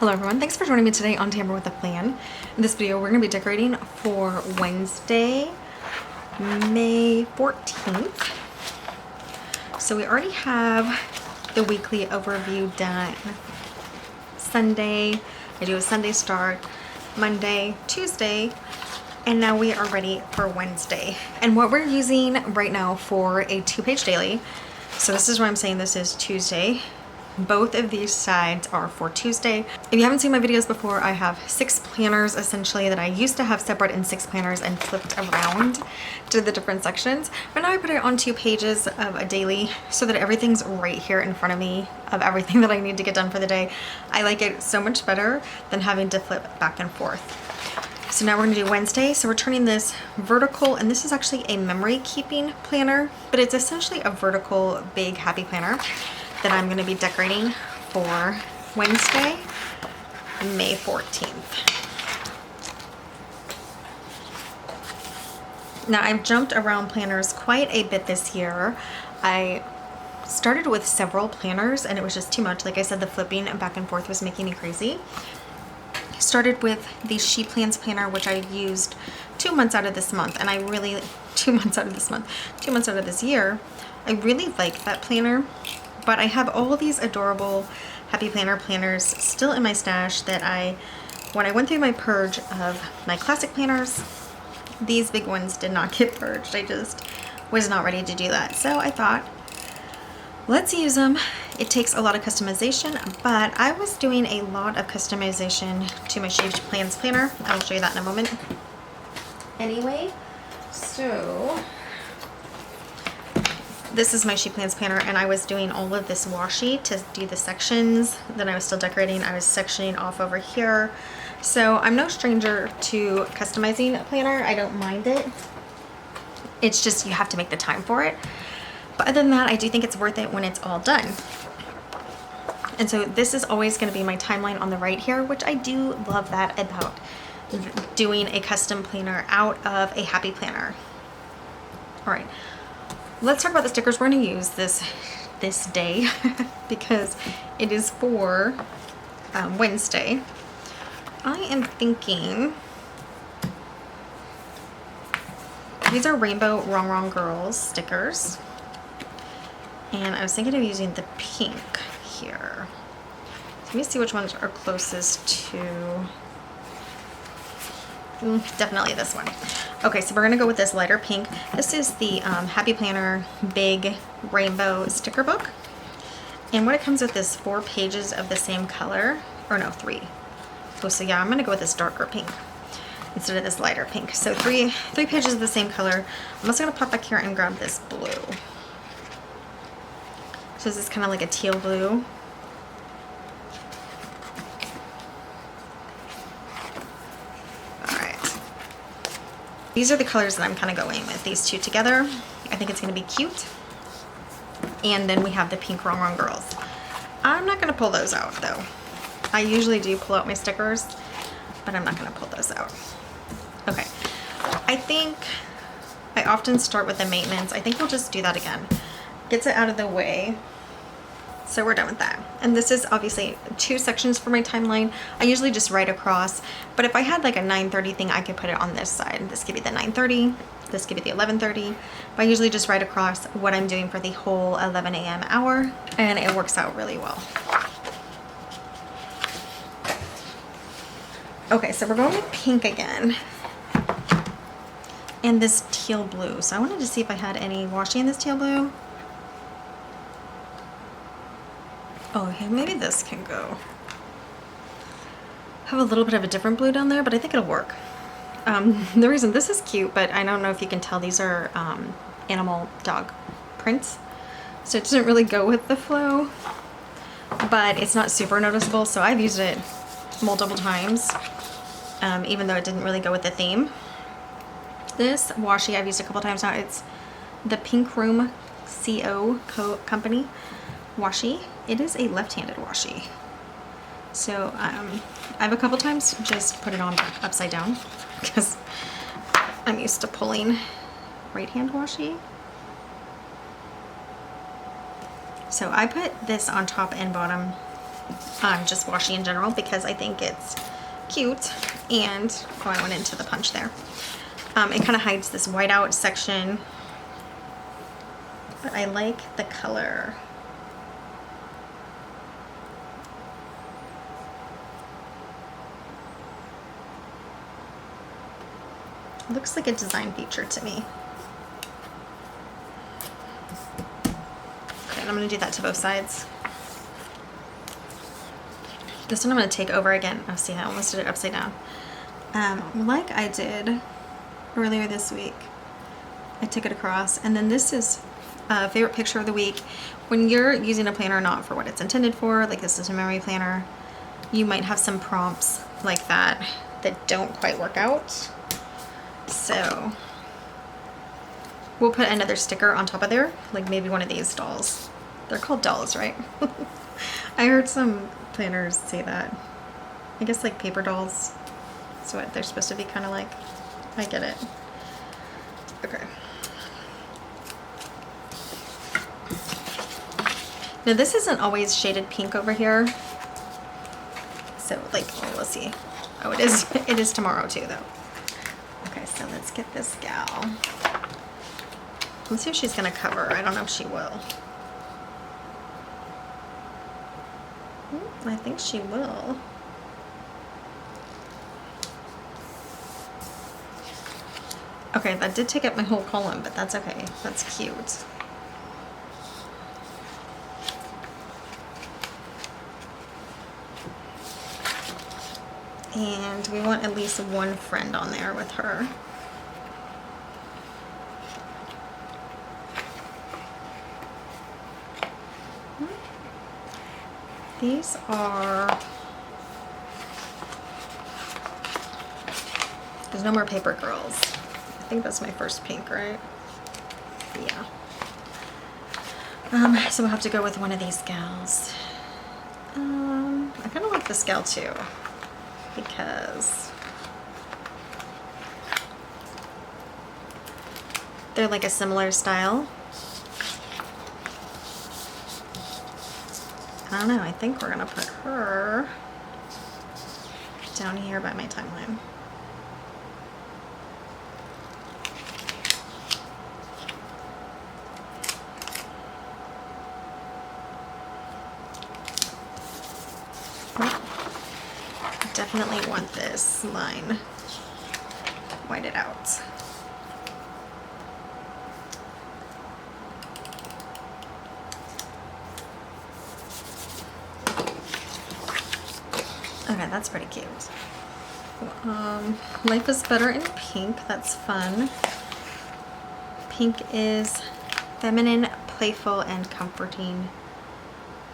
Hello everyone, thanks for joining me today on Tamper with a Plan. In this video we're going to be decorating for Wednesday, May 14th. So we already have the weekly overview done. Sunday, I do a Sunday start, Monday, Tuesday, and now we are ready for Wednesday. And what we're using right now for a 2-page daily, so this is why I'm saying this is Tuesday. Both of these sides are for Tuesday. If you haven't seen my videos before, I have 6 planners essentially that I used to have separate in 6 planners and flipped around to the different sections. But now I put it on 2 pages of a daily so that everything's right here in front of me of everything that I need to get done for the day. I like it so much better than having to flip back and forth. So now we're gonna do Wednesday. So we're turning this vertical, and this is actually a memory keeping planner, but it's essentially a vertical big happy planner that I'm going to be decorating for Wednesday, May 14th. Now I've jumped around planners quite a bit this year. I started with several planners and it was just too much. Like I said, the flipping back and forth was making me crazy. Started with the She Plans planner, which I used 2 months out of this month, and I really, 2 months out of this month, 2 months out of this year, I really like that planner. But I have all these adorable Happy Planner planners still in my stash that when I went through my purge of my classic planners, these big ones did not get purged. I just was not ready to do that. So I thought, let's use them. It takes a lot of customization, but I was doing a lot of customization to my She Plans planner. I will show you that in a moment. Anyway, so this is my She Plans planner, and I was doing all of this washi to do the sections. Then I was still decorating. I was sectioning off over here. So I'm no stranger to customizing a planner. I don't mind it. It's just you have to make the time for it. But other than that, I do think it's worth it when it's all done. And so this is always going to be my timeline on the right here, which I do love that about doing a custom planner out of a happy planner. All right. Let's talk about the stickers we're going to use this day because it is for Wednesday. I am thinking these are Rainbow Wrong Girls stickers, and I was thinking of using the pink here. So let me see which ones are closest to. Definitely this one. Okay, so we're gonna go with this lighter pink. This is the Happy Planner Big Rainbow Sticker Book. And what it comes with is 4 pages of the same color, or no, 3. Oh, so yeah, I'm gonna go with this darker pink instead of this lighter pink. So three pages of the same color. I'm also gonna pop back here and grab this blue. So this is kind of like a teal blue. These are the colors that I'm kind of going with, these two together. I think it's going to be cute. And then we have the pink Wrong Girls. I'm not going to pull those out though. I usually do pull out my stickers, but I'm not going to pull those out. Okay. I think I often start with the maintenance. I think we'll just do that again. Gets it out of the way. So we're done with that. And this is obviously 2 sections for my timeline. I usually just write across, but if I had like a 9:30 thing, I could put it on this side. This could be the 9:30, this could be the 11:30, but I usually just write across what I'm doing for the whole 11 a.m. hour, and it works out really well. Okay, so we're going with pink again. And this teal blue. So I wanted to see if I had any washi in this teal blue. Oh, okay, maybe this can go. Have a little bit of a different blue down there, but I think it'll work. The reason this is cute, but I don't know if you can tell, these are animal dog prints. So it doesn't really go with the flow, but it's not super noticeable. So I've used it multiple times, even though it didn't really go with the theme. This washi I've used a couple times now. It's the Pink Room Company washi. It is a left-handed washi. So I've a couple times just put it on upside down because I'm used to pulling right-hand washi. So I put this on top and bottom just washi in general because I think it's cute. And oh, I went into the punch there. It kind of hides this whiteout section, but I like the color. It looks like a design feature to me. Okay, and I'm going to do that to both sides. This one I'm going to take over again. Oh, see, I almost did it upside down. Like I did earlier this week. I took it across, and then this is a favorite picture of the week. When you're using a planner not for what it's intended for, like this is a memory planner, you might have some prompts like that that don't quite work out. So we'll put another sticker on top of there, like maybe one of these dolls. They're called dolls, right? I heard some planners say that. I guess like paper dolls. That's what they're supposed to be kind of like. I get it. Okay. Now this isn't always shaded pink over here. So like, well, let's see. Oh, it is. It is tomorrow too, though. Okay, so let's get this gal. Let's see if she's gonna cover. I don't know if she will. I think she will. Okay, that did take up my whole column, but that's okay. That's cute. And we want at least one friend on there with her. These are... There's no more paper girls. I think that's my first pink, right? Yeah. So we'll have to go with one of these gals. I kind of like this gal too, because they're like a similar style. I don't know, I think we're gonna put her down here by my timeline. Definitely want this line whited out. Okay, that's pretty cute. Life is better in pink. That's fun. Pink is feminine, playful, and comforting.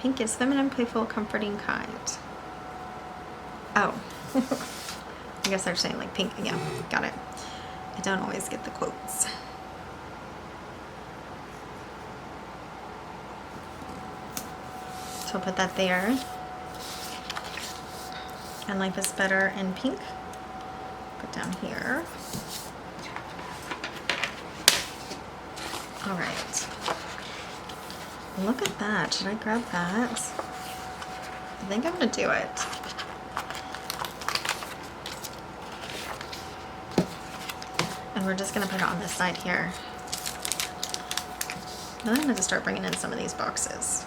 Pink is feminine, playful, comforting, kind. Oh, I guess they're saying like pink. Yeah, got it. I don't always get the quotes. So I'll put that there. And life is better in pink. Put down here. All right. Look at that. Should I grab that? I think I'm gonna do it. And we're just gonna put it on this side here. Then I'm gonna just start bringing in some of these boxes.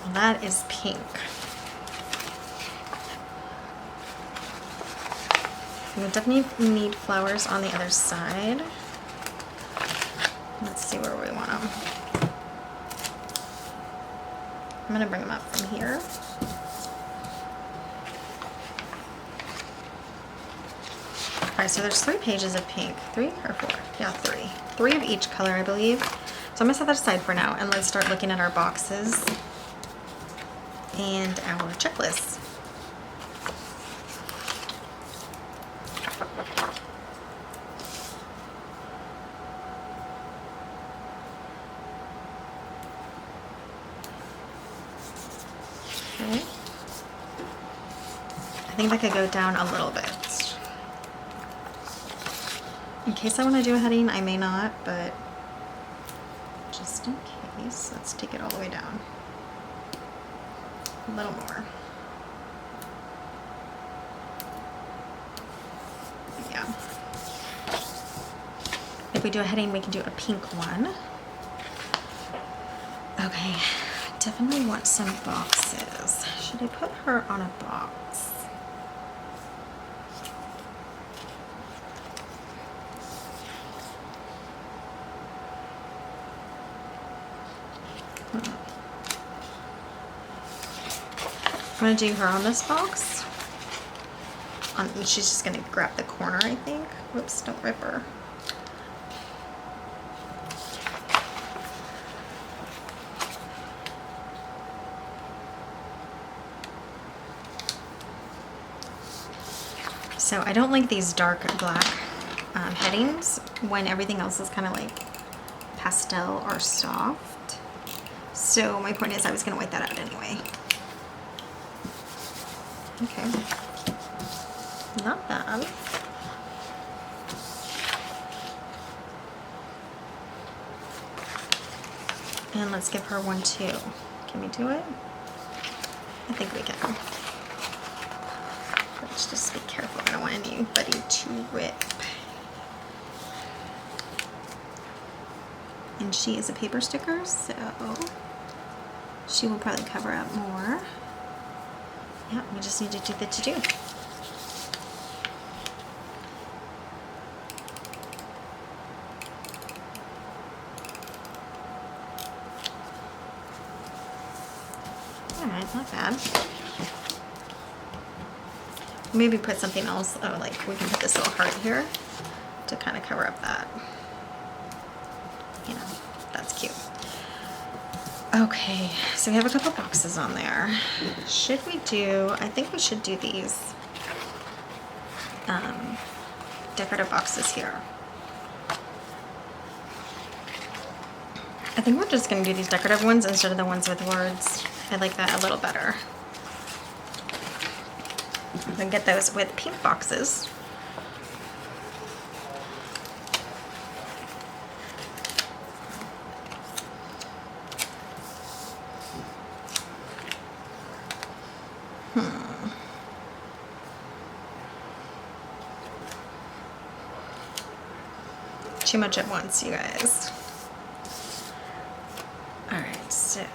Well, that is pink. We definitely need flowers on the other side. Let's see where we want them. I'm gonna bring them up from here. All right, so there's 3 pages of pink. 3 or 4? Yeah, 3. 3 of each color, I believe. So I'm gonna set that aside for now, and let's start looking at our boxes and our checklist. Okay. I think that could go down a little bit. case I want to do a heading. I may not, but just in case, let's take it all the way down. A little more. Yeah. If we do a heading, we can do a pink one. Okay, definitely want some boxes. Should I put her on a box? I'm gonna do her on this box. She's just gonna grab the corner, I think. Whoops, don't rip her. So I don't like these dark black headings when everything else is kind of like pastel or soft. So my point is I was gonna white that out anyway. Okay, not bad. And let's give her one too. Can we do it? I think we can. Let's just be careful. I don't want anybody to rip. And she is a paper sticker, so she will probably cover up more. Yeah, we just need to do the to-do. Alright, not bad. Maybe put something else, oh, like we can put this little heart here to kind of cover up that. You know, that's cute. Okay, so we have a couple boxes on there. Should we do, I think we should do these decorative boxes here. I think we're just gonna do these decorative ones instead of the ones with words. I like that a little better. We can get those with pink boxes. Too much at once, you guys. Alright, so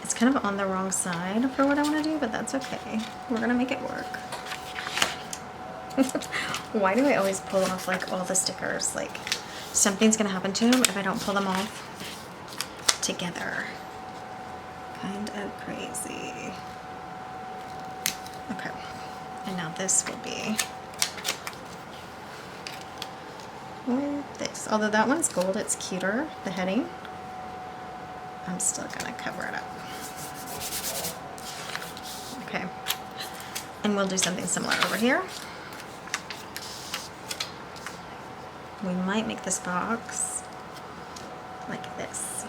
it's kind of on the wrong side for what I want to do, but that's okay. We're gonna make it work. Why do I always pull off like all the stickers? Like something's gonna happen to them if I don't pull them off together. Kind of crazy. Okay, and now this will be with this. Although that one's gold, it's cuter, the heading. I'm still gonna cover it up. Okay, and we'll do something similar over here. We might make this box like this.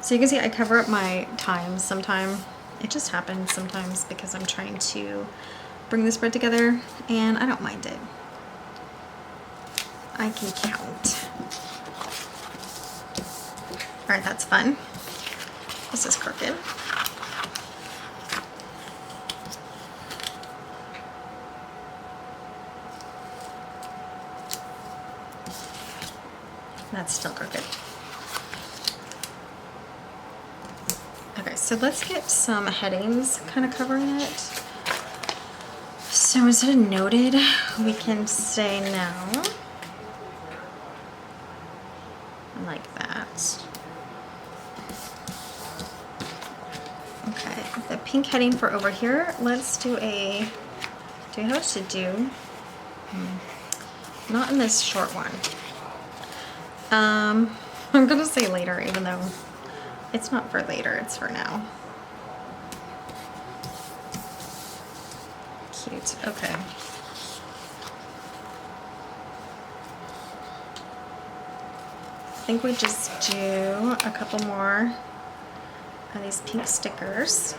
So you can see I cover up my times sometime. It just happens sometimes because I'm trying to bring the spread together and I don't mind it. I can count. All right, that's fun. This is crooked. That's still crooked. Okay, so let's get some headings kind of covering it. So instead of noted, we can say now. Like that. Okay, the pink heading for over here, let's do a, do we know what to do? Not in this short one. I'm gonna say later, even though it's not for later, it's for now. Cute, okay. I think we just do a couple more of these pink stickers.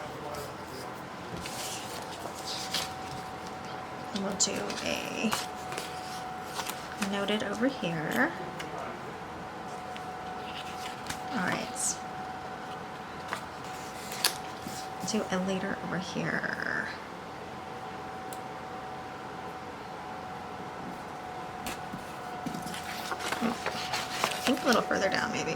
And we'll do a noted over here. All right. Do a later over here. I think a little further down maybe.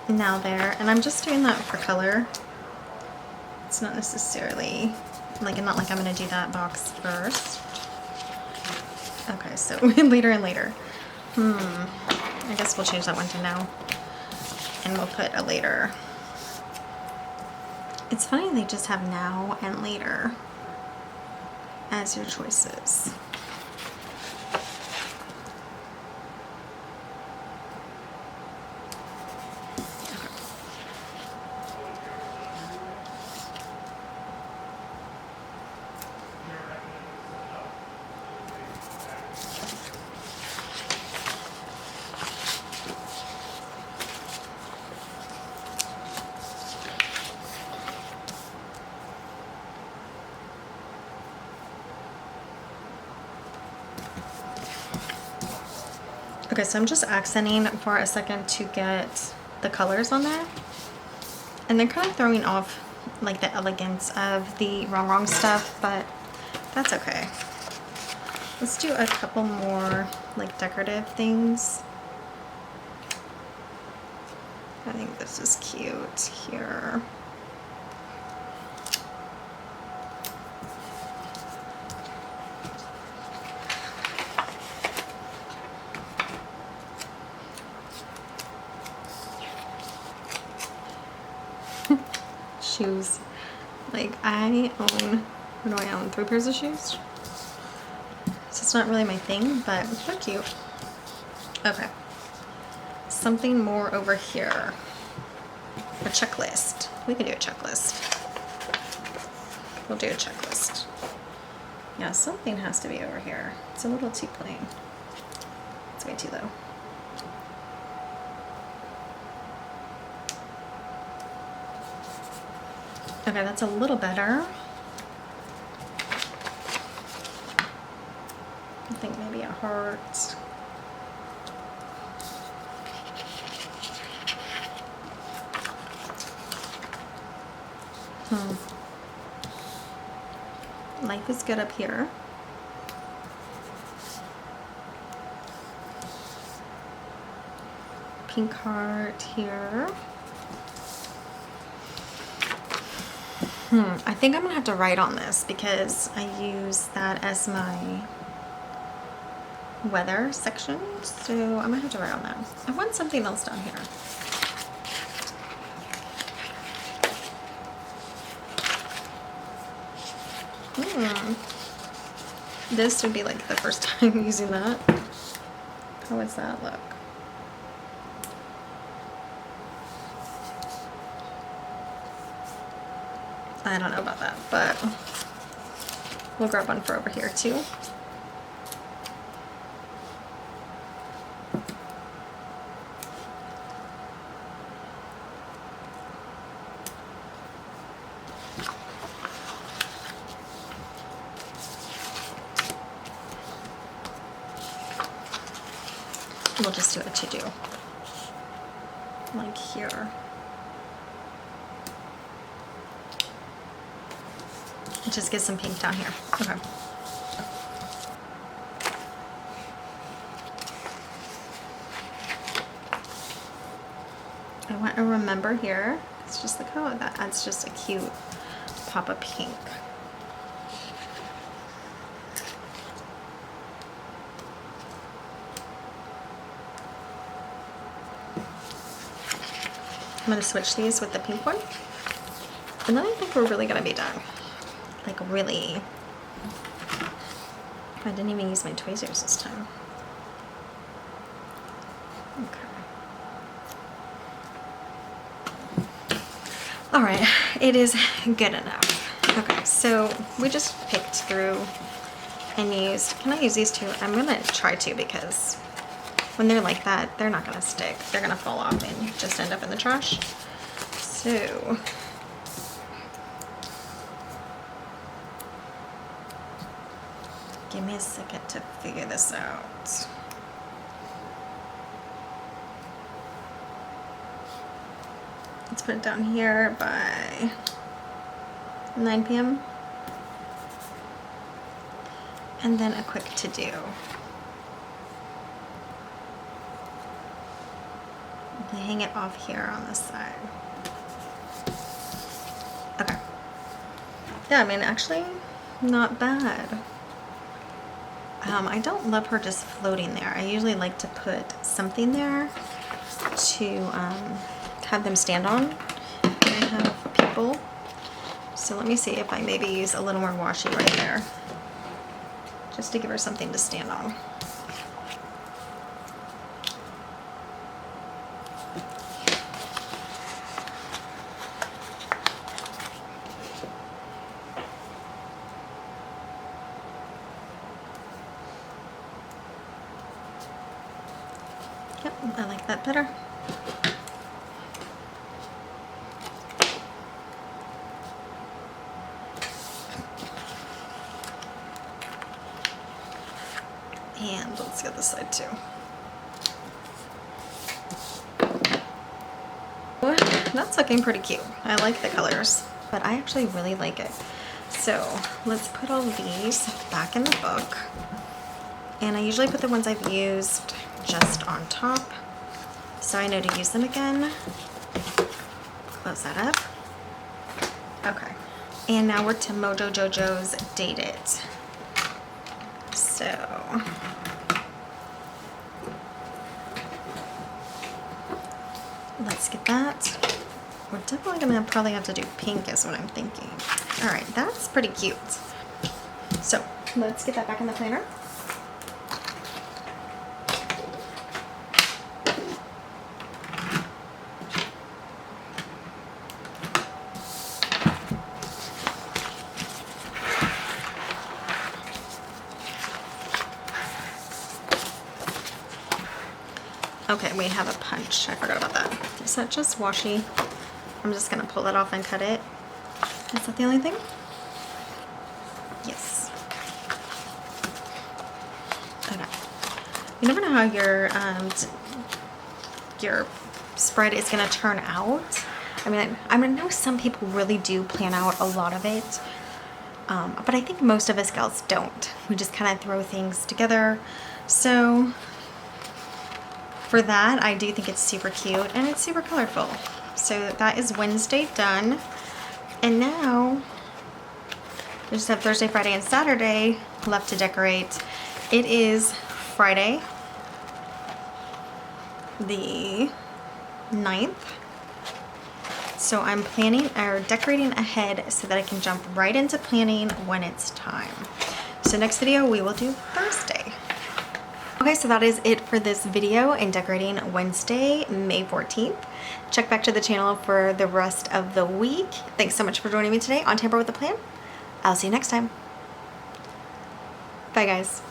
Now there, and I'm just doing that for color. It's not necessarily like, not like I'm gonna do that box first. Okay, so later and later. I guess we'll change that one to now, and we'll put a later. It's funny they just have now and later as your choices. Okay, so I'm just accenting for a second to get the colors on there. And they're kind of throwing off like the elegance of the wrong stuff, but that's okay. Let's do a couple more like decorative things. I think this is cute here. Shoes. Like I own, what do I own? 3 pairs of shoes? So it's not really my thing, but they're cute. Okay. Something more over here. A checklist. We can do a checklist. We'll do a checklist. Yeah, something has to be over here. It's a little too plain. It's way too low. Okay, that's a little better. I think maybe a heart. Life is good up here. Pink heart here. I think I'm gonna have to write on this because I use that as my weather section. So I'm gonna have to write on that. I want something else down here. This would be like the first time using that. How does that look? I don't know about that, but we'll grab one for over here too. We'll just do a to-do, like here. Just get some pink down here. Okay. I want to remember here. It's just like, oh, that adds just a cute pop of pink. I'm going to switch these with the pink one. And then I think we're really going to be done. Like really. I didn't even use my tweezers this time. Okay. All right, it is good enough. Okay, so we just picked through and used, can I use these two? I'm gonna try to, because when they're like that, they're not gonna stick. They're gonna fall off and just end up in the trash. So, give me a second to figure this out. Let's put it down here by 9 p.m. And then a quick to-do. Hang it off here on this side. Okay. Yeah, I mean, actually, not bad. I don't love her just floating there. I usually like to put something there to have them stand on when I have people. So let me see if I maybe use a little more washi right there, just to give her something to stand on. Yep, I like that better. And let's get this side too. Well, that's looking pretty cute. I like the colors, but I actually really like it. So let's put all of these back in the book. And I usually put the ones I've used just on top, so I know to use them again. Close that up. Okay. And now we're to Mojo Jojo's Date It. So let's get that. We're definitely gonna probably have to do pink is what I'm thinking. All right, that's pretty cute. So let's get that back in the planner. Okay, we have a punch. I forgot about that. Is that just washi? I'm just gonna pull that off and cut it. Is that the only thing? Yes. Okay. You never know how your spread is gonna turn out. I mean, I know some people really do plan out a lot of it, but I think most of us gals don't. We just kind of throw things together. So for that, I do think it's super cute and it's super colorful. So that is Wednesday done. And now we just have Thursday, Friday, and Saturday left to decorate. It is Friday, the 9th. So I'm planning or decorating ahead so that I can jump right into planning when it's time. So next video we will do Thursday. Okay, so that is it for this video and decorating Wednesday, May 14th. Check back to the channel for the rest of the week. Thanks so much for joining me today on Tamper with a Plan. I'll see you next time. Bye, guys.